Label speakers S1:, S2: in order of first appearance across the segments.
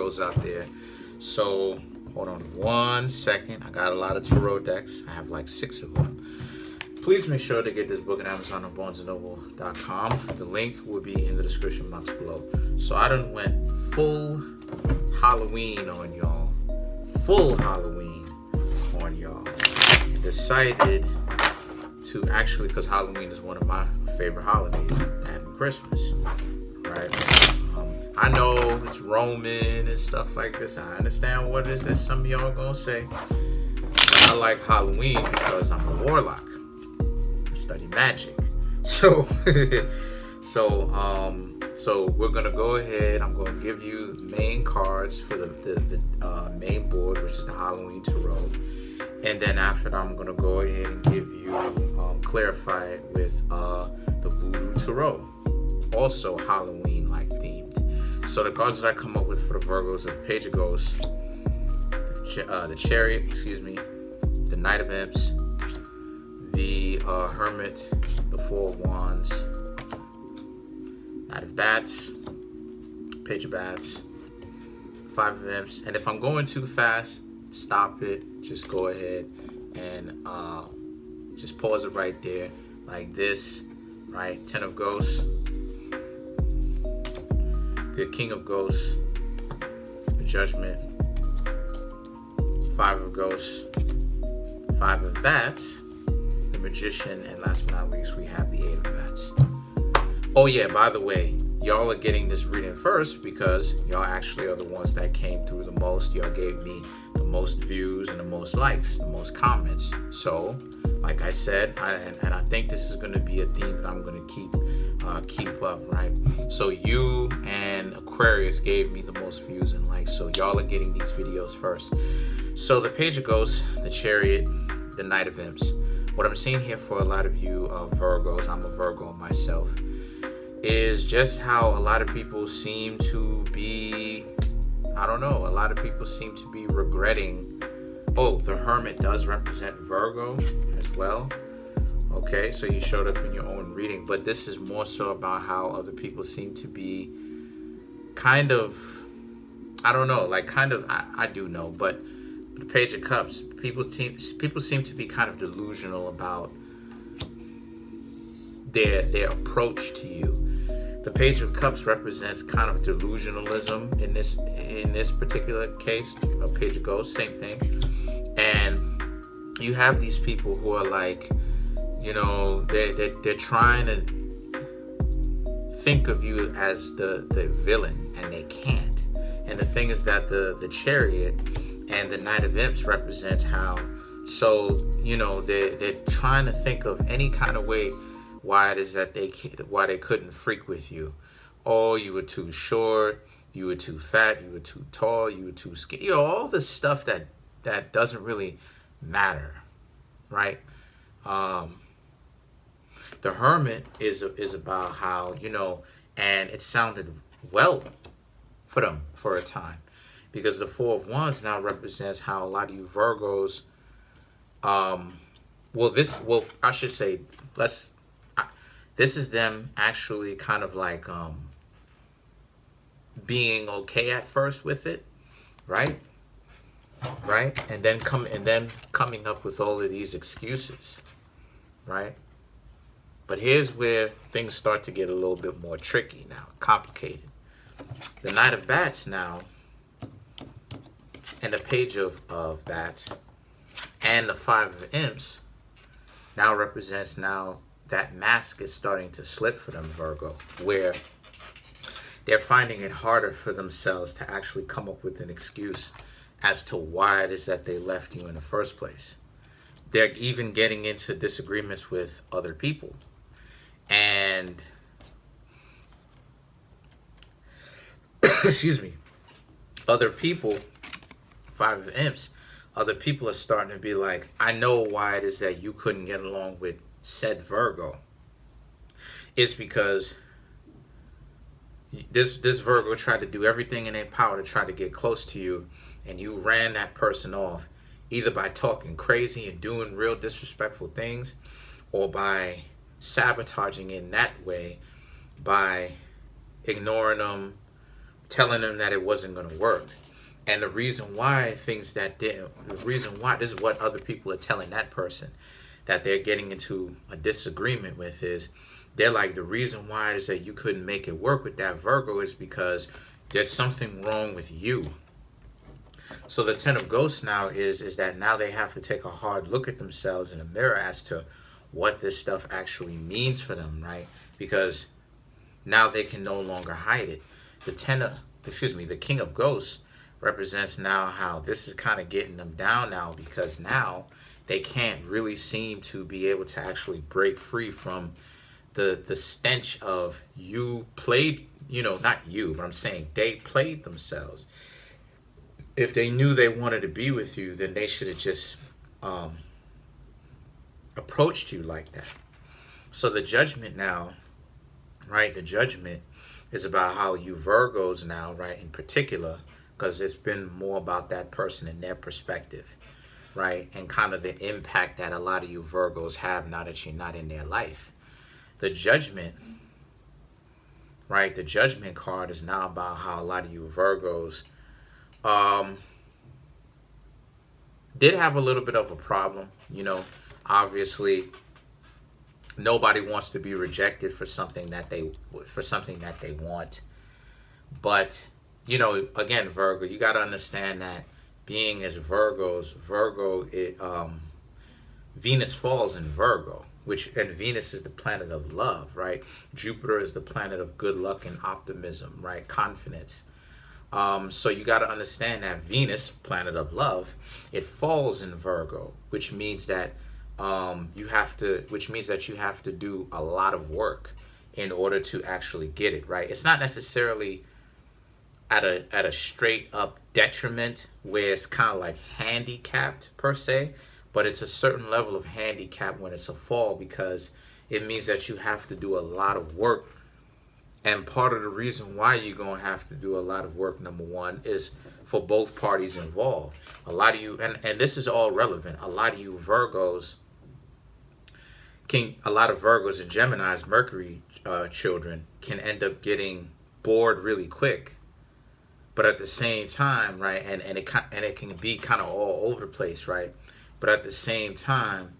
S1: Virgos out there. So hold on 1 second. I got a lot of tarot decks. I have like 6 of them. Please make sure to get this book at Amazon or BarnesandNoble.com. The link will be in the description box below. So I done went full Halloween on y'all. Full Halloween on y'all. And decided to actually, because Halloween is one of my favorite holidays, and Christmas, right? I know it's Roman and stuff like this. I understand what it is that some of y'all gonna say. But I like Halloween because I'm a warlock. Study magic. So so we're gonna go ahead. I'm gonna give you main cards for the main board, which is the Halloween Tarot, and then after that I'm gonna go ahead and give you clarify it with the Voodoo Tarot, also Halloween like themed. So the cards that I come up with for the Virgos are the Page of Ghosts, the Chariot, the Knight of Imps, the Hermit, the Four of Wands, Knight of Bats, Page of Bats, Five of Imps. And if I'm going too fast, stop it. Just go ahead and just pause it right there, like this, right? Ten of Ghosts, the King of Ghosts, the Judgment, Five of Ghosts, Five of Bats, the Magician, and last but not least, we have the Eight of Bats. Oh yeah, by the way, y'all are getting this reading first because y'all actually are the ones that came through the most. Y'all gave me the most views and the most likes, the most comments. So, like I said, and I think this is going to be a theme that I'm going to keep up, right? So you and Aquarius gave me the most views and likes, so y'all are getting these videos first. So the Page of Ghosts, the Chariot, the Knight of Imps. What I'm seeing here for a lot of you Virgos, I'm a Virgo myself, is just how a lot of people seem to be, I don't know, a lot of people seem to be regretting. Oh, the Hermit does represent Virgo as well. Okay, so you showed up in your own reading, but this is more so about how other people seem to be kind of, I don't know, like kind of, I do know, but the Page of Cups, people seem to be kind of delusional about their approach to you. The Page of Cups represents kind of delusionalism in this particular case. A Page of Ghosts, same thing. And you have these people who are like, you know, they're trying to think of you as the villain, and they can't. And the thing is that the Chariot and the Knight of Imps represents how, so, you know, they're trying to think of any kind of way why it is that why they couldn't freak with you. Oh, you were too short, you were too fat, you were too tall, you were too skinny. You know, all this stuff that doesn't really matter, right? The Hermit is about how, you know, and it sounded well for them for a time, because the Four of Wands now represents how a lot of you Virgos, I should say, this is them actually kind of like being okay at first with it, right? And then coming up with all of these excuses, right? But here's where things start to get a little bit more tricky now, complicated. The Knight of Bats now, and the Page of Bats, and the Five of Imps now represents now that mask is starting to slip for them, Virgo, where they're finding it harder for themselves to actually come up with an excuse as to why it is that they left you in the first place. They're even getting into disagreements with other people. And, excuse me, other people, Five of Imps, other people are starting to be like, I know why it is that you couldn't get along with said Virgo. It's because this Virgo tried to do everything in their power to try to get close to you, and you ran that person off, either by talking crazy and doing real disrespectful things, or by sabotaging in that way, by ignoring them, telling them that it wasn't going to work. And the reason why this is what other people are telling that person that they're getting into a disagreement with is, they're like, the reason why is that you couldn't make it work with that Virgo is because there's something wrong with you. So the Ten of Ghosts now is that now they have to take a hard look at themselves in the mirror as to what this stuff actually means for them, right? Because now they can no longer hide it. The King of Ghosts represents now how this is kind of getting them down now, because now they can't really seem to be able to actually break free from the stench of you played, not you, but I'm saying they played themselves. If they knew they wanted to be with you, then they should have just approached you like that. So the Judgment now, right? The Judgment is about how you Virgos now, right, in particular, because it's been more about that person and their perspective, right? And kind of the impact that a lot of you Virgos have now that you're not in their life. The Judgment, right? The Judgment card is now about how a lot of you Virgos did have a little bit of a problem. Obviously nobody wants to be rejected for something that they want. But, again, Virgo, you got to understand that being as Virgos, Venus falls in Virgo, and Venus is the planet of love, right? Jupiter is the planet of good luck and optimism, right? Confidence. So you got to understand that Venus, planet of love, it falls in Virgo, which means that you have to do a lot of work in order to actually get it, right? It's not necessarily at a straight up detriment where it's kind of like handicapped per se, but it's a certain level of handicap when it's a fall, because it means that you have to do a lot of work. And part of the reason why you're going to have to do a lot of work, number one, is for both parties involved. A lot of you, and this is all relevant, a lot of Virgos and Geminis, Mercury children, can end up getting bored really quick. But at the same time, right, and it can be kind of all over the place, right? But at the same time,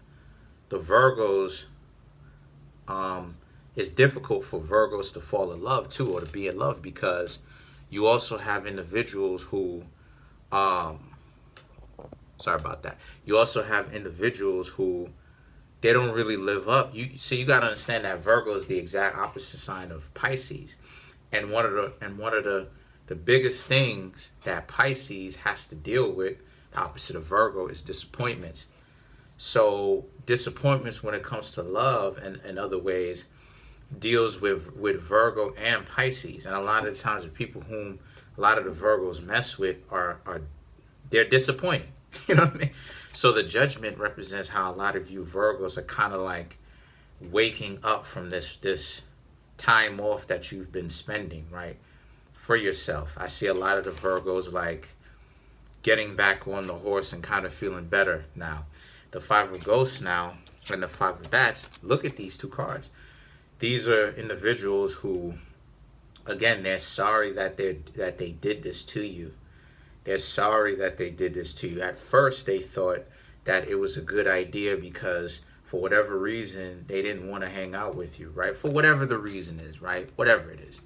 S1: the Virgos, it's difficult for Virgos to fall in love too, or to be in love, because you also have individuals who, sorry about that. You also have individuals who, they don't really live up. You got to understand that Virgo is the exact opposite sign of Pisces, and one of the biggest things that Pisces has to deal with, the opposite of Virgo, is disappointments. So disappointments when it comes to love and in other ways deals with Virgo and Pisces. And a lot of the times the people whom a lot of the Virgos mess with they're disappointing. You know what I mean? So the Judgment represents how a lot of you Virgos are kind of like waking up from this time off that you've been spending, right, for yourself. I see a lot of the Virgos like getting back on the horse and kind of feeling better now. The Five of Ghosts now and the Five of Bats, look at these two cards. These are individuals who, again, they're sorry that they did this to you. They're sorry that they did this to you. At first, they thought that it was a good idea because for whatever reason, they didn't want to hang out with you, right? For whatever the reason is, right? Whatever it is.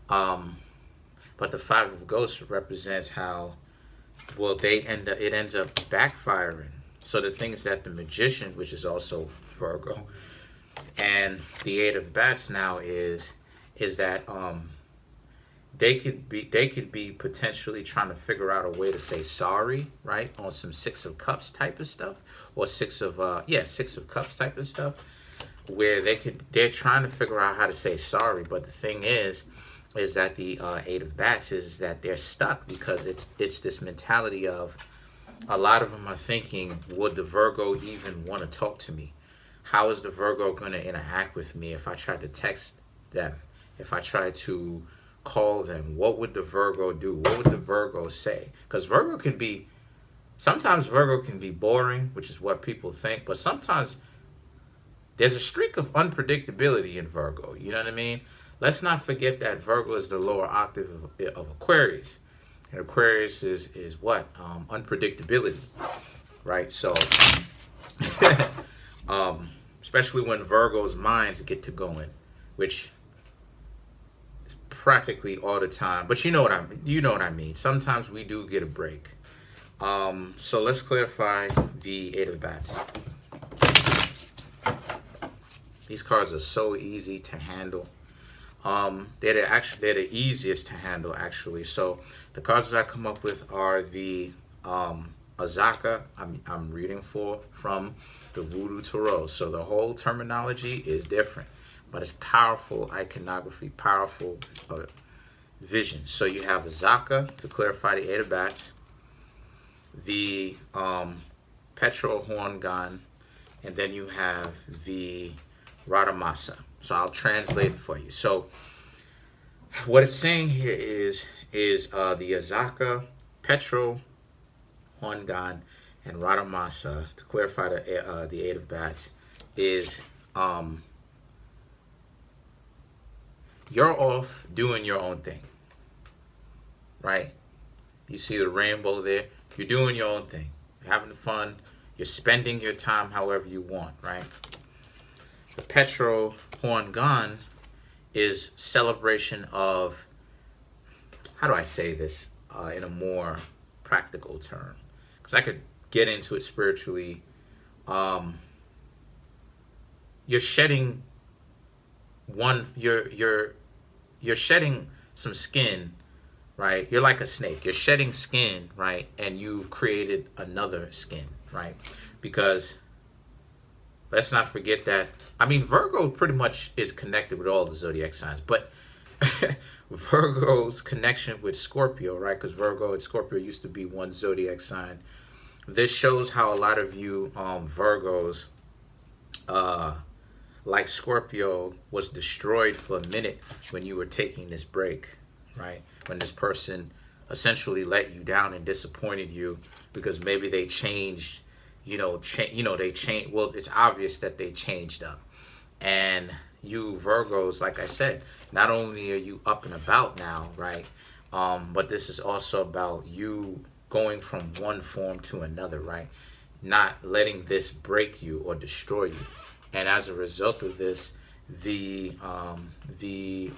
S1: But the Five of Ghosts represents how, well, it ends up backfiring. So the things that the Magician, which is also Virgo, and the Eight of Bats now is that they could be potentially trying to figure out a way to say sorry, right, on some Six of Cups type of stuff, or Six of Cups type of stuff, where they're trying to figure out how to say sorry. But the thing is that the Eight of Bats is that they're stuck, because it's this mentality of, a lot of them are thinking, would the Virgo even want to talk to me? How is the Virgo going to interact with me if I try to text them? If I try to call them, what would the Virgo do? What would the Virgo say? Because sometimes Virgo can be boring, which is what people think, but sometimes there's a streak of unpredictability in Virgo. You know what I mean? let's not forget that Virgo is the lower octave of Aquarius. And Aquarius is what? Unpredictability, right? So, especially when Virgo's minds get to going, which is practically all the time. But you know what I mean. Sometimes we do get a break. So let's clarify the Eight of Bats. These cards are so easy to handle. They're the easiest to handle, actually. So the cards that I come up with are the Azaka. I'm reading from the Voodoo Tarot. So the whole terminology is different, but it's powerful iconography, powerful vision. So you have Azaka to clarify the Eight of Bats, the Petrol Horn, and then you have the Radamasa. So I'll translate it for you. So what it's saying here is the Azaka, Petrol, Horn, and Radamasa, to clarify the Eight of Bats, is you're off doing your own thing, right? You see the rainbow there? You're doing your own thing. You're having fun. You're spending your time however you want, right? The Petrol Horn is celebration of, how do I say this in a more practical term? Because I could get into it spiritually. You're shedding you're shedding some skin, right? You're like a snake. You're shedding skin, right? And you've created another skin, right? Because let's not forget that, I mean, Virgo pretty much is connected with all the zodiac signs, but Virgo's connection with Scorpio, right? Because Virgo and Scorpio used to be one zodiac sign. This shows how a lot of you Virgos, like Scorpio, was destroyed for a minute when you were taking this break, right? When this person essentially let you down and disappointed you because maybe they changed. They change. Well, it's obvious that they changed up. And you Virgos, like I said, not only are you up and about now, right? But this is also about you going from one form to another, right? Not letting this break you or destroy you. And as a result of this, the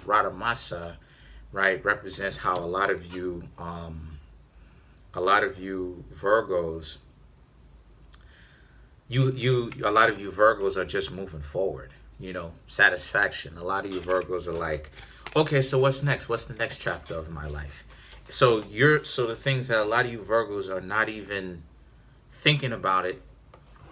S1: Radamasa, right, represents how a lot of you Virgos, a lot of you Virgos are just moving forward, satisfaction. A lot of you Virgos are like, okay, so what's next? What's the next chapter of my life? So the things that a lot of you Virgos are not even thinking about it,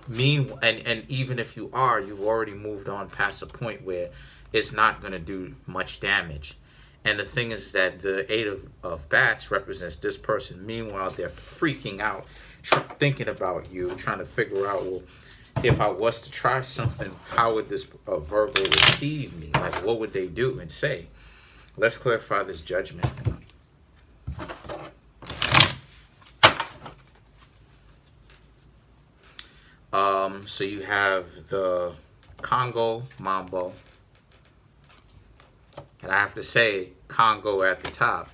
S1: and even if you are, you've already moved on past a point where it's not going to do much damage. And the thing is that the Eight of Bats represents this person. Meanwhile, they're freaking out, thinking about you, trying to figure out, well, if I was to try something, how would this Virgo receive me? Like, what would they do and say? Let's clarify this Judgment. So you have the Congo Mambo. And I have to say Congo at the top.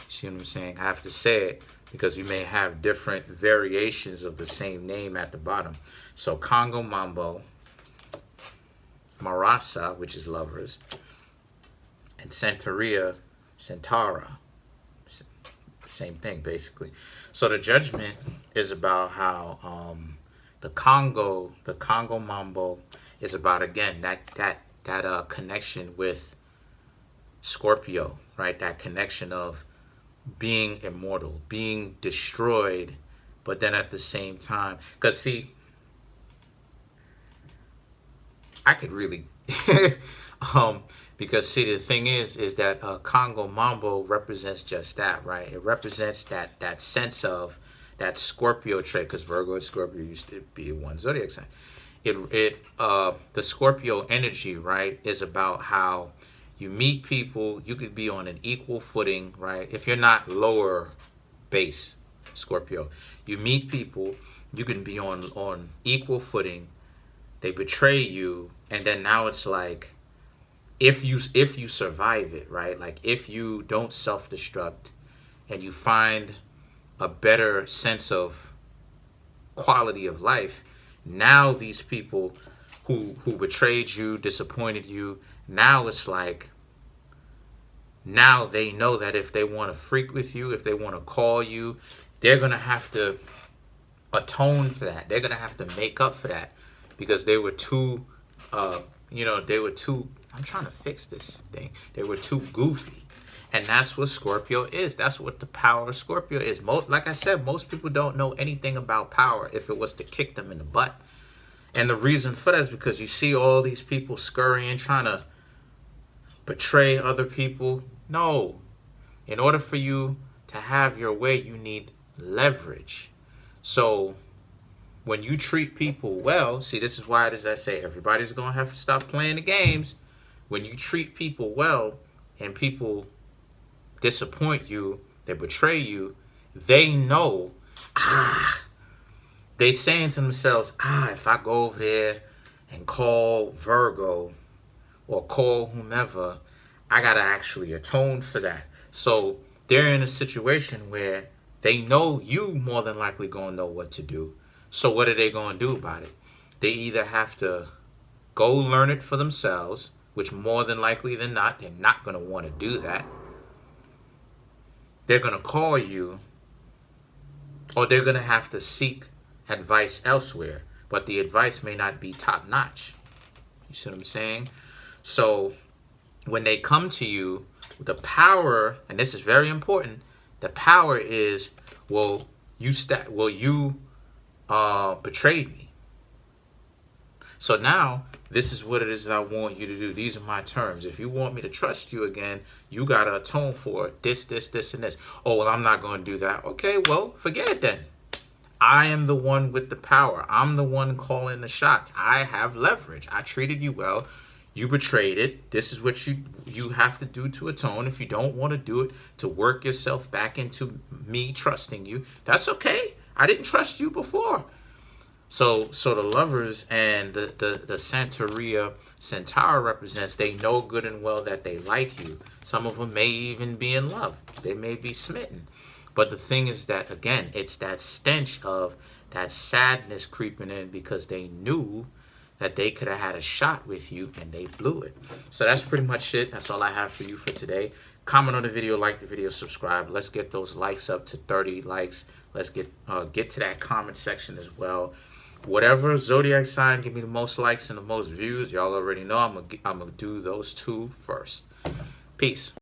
S1: See what I'm saying? I have to say it because you may have different variations of the same name at the bottom. So Congo Mambo, Marasa, which is lovers, and Centaura, same thing basically. So the Judgment is about how the Congo Mambo is about, again, that connection with Scorpio, right? That connection of being immortal, being destroyed, but then at the same time, because see, I could really, because see, the thing is that Congo Mambo represents just that, right? It represents that sense of that Scorpio trait, because Virgo and Scorpio used to be one zodiac sign. The Scorpio energy, right, is about how you meet people, you could be on an equal footing, right? If you're not lower base Scorpio, you meet people, you can be on equal footing. They betray you, and then now it's like, if you survive it, right? Like if you don't self-destruct and you find a better sense of quality of life, now these people who betrayed you, disappointed you, now it's like, now they know that if they want to freak with you, if they want to call you, they're going to have to atone for that. They're going to have to make up for that because they were too, they were too, I'm trying to fix this thing. They were too goofy. And that's what Scorpio is. That's what the power of Scorpio is. Like I said, most people don't know anything about power if it was to kick them in the butt. And the reason for that is because you see all these people scurrying, trying to betray other people. No. In order for you to have your way, you need leverage. So when you treat people well, see, this is why it is I say everybody's going to have to stop playing the games. When you treat people well and people disappoint you, they betray you, they know, they saying to themselves, if I go over there and call Virgo or call whomever, I got to actually atone for that. So they're in a situation where they know you more than likely going to know what to do. So what are they going to do about it? They either have to go learn it for themselves, which more than likely than not, they're not going to want to do that. They're going to call you, or they're going to have to seek advice elsewhere. But the advice may not be top notch. You see what I'm saying? So when they come to you, the power, and this is very important, the power is, you betrayed me. So now, this is what it is that I want you to do. These are my terms. If you want me to trust you again, you got to atone for this, and this. Oh, well, I'm not going to do that. Okay, well, forget it then. I am the one with the power. I'm the one calling the shots. I have leverage. I treated you well. You betrayed it. This is what you have to do to atone. If you don't want to do it, to work yourself back into me trusting you, that's okay. I didn't trust you before. So the lovers and the Santeria Centaur represents, they know good and well that they like you. Some of them may even be in love. They may be smitten. But the thing is that, again, it's that stench of that sadness creeping in because they knew that they could have had a shot with you and they blew it. So that's pretty much it. That's all I have for you for today. Comment on the video, like the video, subscribe. Let's get those likes up to 30 likes. Let's get to that comment section as well. Whatever zodiac sign give me the most likes and the most views, y'all already know I'm gonna do those two first. Peace.